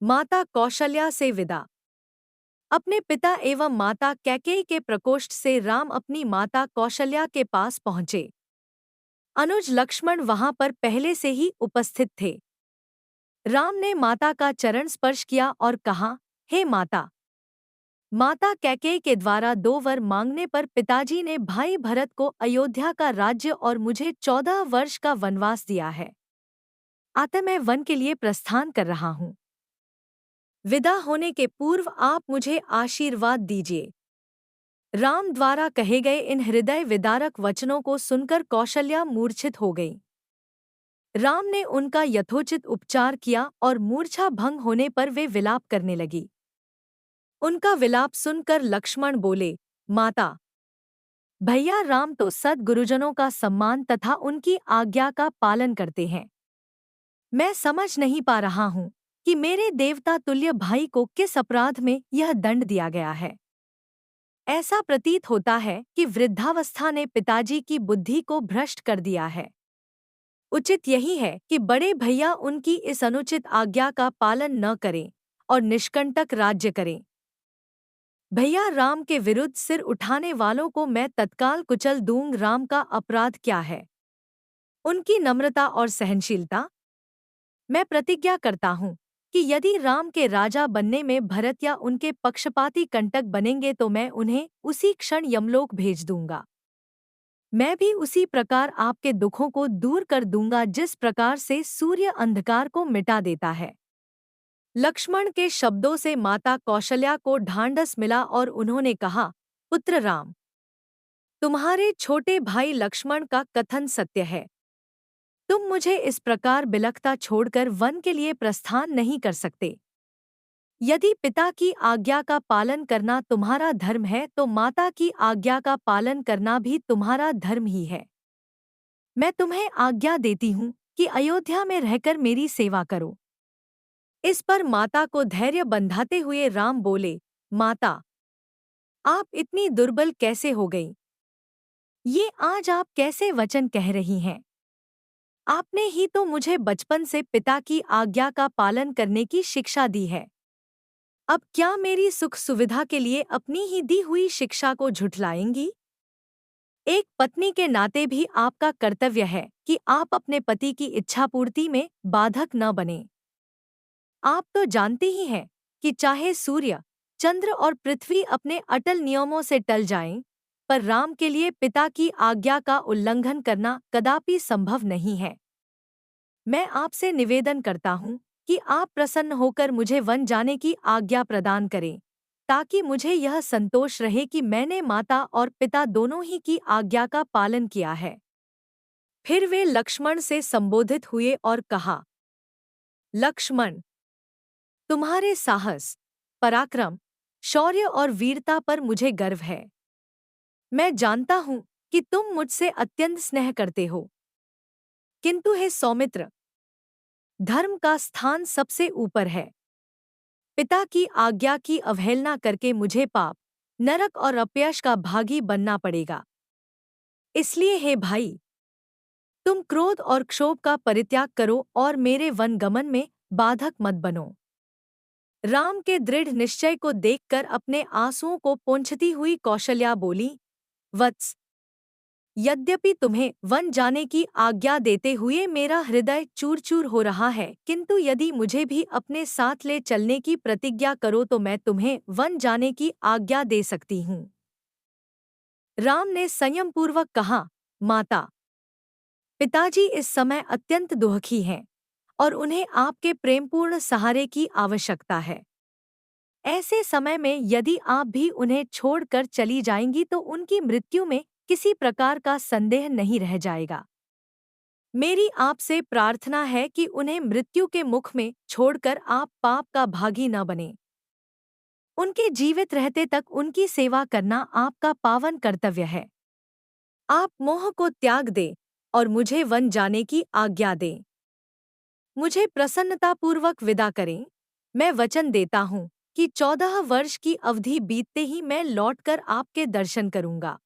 माता कौशल्या से विदा। अपने पिता एवं माता कैकेयी के प्रकोष्ठ से राम अपनी माता कौशल्या के पास पहुंचे। अनुज लक्ष्मण वहां पर पहले से ही उपस्थित थे। राम ने माता का चरण स्पर्श किया और कहा, हे माता। माता कैकेयी के द्वारा 2 वर मांगने पर पिताजी ने भाई भरत को अयोध्या का राज्य और मुझे 14 वर्ष का वनवास दिया है। अतः मैं वन के लिए प्रस्थान कर रहा हूँ। विदा होने के पूर्व आप मुझे आशीर्वाद दीजिए। राम द्वारा कहे गए इन हृदय विदारक वचनों को सुनकर कौशल्या मूर्छित हो गई। राम ने उनका यथोचित उपचार किया और मूर्छा भंग होने पर वे विलाप करने लगी। उनका विलाप सुनकर लक्ष्मण बोले, माता, भैया राम तो सद्गुरुजनों का सम्मान तथा उनकी आज्ञा का पालन करते हैं। मैं समझ नहीं पा रहा हूँ कि मेरे देवता तुल्य भाई को किस अपराध में यह दंड दिया गया है। ऐसा प्रतीत होता है कि वृद्धावस्था ने पिताजी की बुद्धि को भ्रष्ट कर दिया है। उचित यही है कि बड़े भैया उनकी इस अनुचित आज्ञा का पालन न करें और निष्कंटक राज्य करें। भैया राम के विरुद्ध सिर उठाने वालों को मैं तत्काल कुचल दूंग। राम का अपराध क्या है? उनकी नम्रता और सहनशीलता। मैं प्रतिज्ञा करता हूँ कि यदि राम के राजा बनने में भरत या उनके पक्षपाती कंटक बनेंगे तो मैं उन्हें उसी क्षण यमलोक भेज दूंगा। मैं भी उसी प्रकार आपके दुखों को दूर कर दूंगा जिस प्रकार से सूर्य अंधकार को मिटा देता है। लक्ष्मण के शब्दों से माता कौशल्या को ढांढस मिला और उन्होंने कहा, पुत्र राम, तुम्हारे छोटे भाई लक्ष्मण का कथन सत्य है। तुम मुझे इस प्रकार बिलखता छोड़कर वन के लिए प्रस्थान नहीं कर सकते। यदि पिता की आज्ञा का पालन करना तुम्हारा धर्म है तो माता की आज्ञा का पालन करना भी तुम्हारा धर्म ही है। मैं तुम्हें आज्ञा देती हूँ कि अयोध्या में रहकर मेरी सेवा करो। इस पर माता को धैर्य बंधाते हुए राम बोले, माता, आप इतनी दुर्बल कैसे हो गई? ये आज आप कैसे वचन कह रही हैं? आपने ही तो मुझे बचपन से पिता की आज्ञा का पालन करने की शिक्षा दी है। अब क्या मेरी सुख सुविधा के लिए अपनी ही दी हुई शिक्षा को झुठलाएंगी? एक पत्नी के नाते भी आपका कर्तव्य है कि आप अपने पति की इच्छा पूर्ति में बाधक न बने। आप तो जानते ही हैं कि चाहे सूर्य, चंद्र और पृथ्वी अपने अटल नियमों से टल जाएं, पर राम के लिए पिता की आज्ञा का उल्लंघन करना कदापि संभव नहीं है। मैं आपसे निवेदन करता हूँ कि आप प्रसन्न होकर मुझे वन जाने की आज्ञा प्रदान करें, ताकि मुझे यह संतोष रहे कि मैंने माता और पिता दोनों ही की आज्ञा का पालन किया है। फिर वे लक्ष्मण से संबोधित हुए और कहा, लक्ष्मण, तुम्हारे साहस, पराक्रम, शौर्य और वीरता पर मुझे गर्व है। मैं जानता हूँ कि तुम मुझसे अत्यंत स्नेह करते हो, किंतु हे सौमित्र, धर्म का स्थान सबसे ऊपर है। पिता की आज्ञा की अवहेलना करके मुझे पाप, नरक और अपयश का भागी बनना पड़ेगा। इसलिए हे भाई, तुम क्रोध और क्षोभ का परित्याग करो और मेरे वनगमन में बाधक मत बनो। राम के दृढ़ निश्चय को देखकर अपने आंसुओं को पोंछती हुई कौशल्या बोली, वत्स, यद्यपि तुम्हें वन जाने की आज्ञा देते हुए मेरा हृदय चूर चूर हो रहा है, किंतु यदि मुझे भी अपने साथ ले चलने की प्रतिज्ञा करो तो मैं तुम्हें वन जाने की आज्ञा दे सकती हूँ। राम ने संयमपूर्वक कहा, माता, पिताजी इस समय अत्यंत दुखी हैं और उन्हें आपके प्रेमपूर्ण सहारे की आवश्यकता है। ऐसे समय में यदि आप भी उन्हें छोड़कर चली जाएंगी तो उनकी मृत्यु में किसी प्रकार का संदेह नहीं रह जाएगा। मेरी आपसे प्रार्थना है कि उन्हें मृत्यु के मुख में छोड़कर आप पाप का भागी न बने। उनके जीवित रहते तक उनकी सेवा करना आपका पावन कर्तव्य है। आप मोह को त्याग दें और मुझे वन जाने की आज्ञा दें। मुझे प्रसन्नतापूर्वक विदा करें। मैं वचन देता हूँ कि 14 वर्ष की अवधि बीतते ही मैं लौटकर आपके दर्शन करूँगा।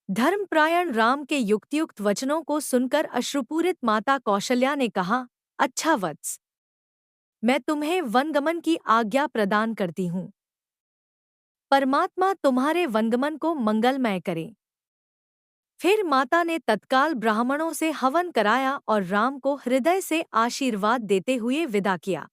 धर्मपरायण राम के युक्तियुक्त वचनों को सुनकर अश्रुपूरित माता कौशल्या ने कहा, अच्छा वत्स, मैं तुम्हें वनगमन की आज्ञा प्रदान करती हूँ। परमात्मा तुम्हारे वनगमन को मंगलमय करे। फिर माता ने तत्काल ब्राह्मणों से हवन कराया और राम को हृदय से आशीर्वाद देते हुए विदा किया।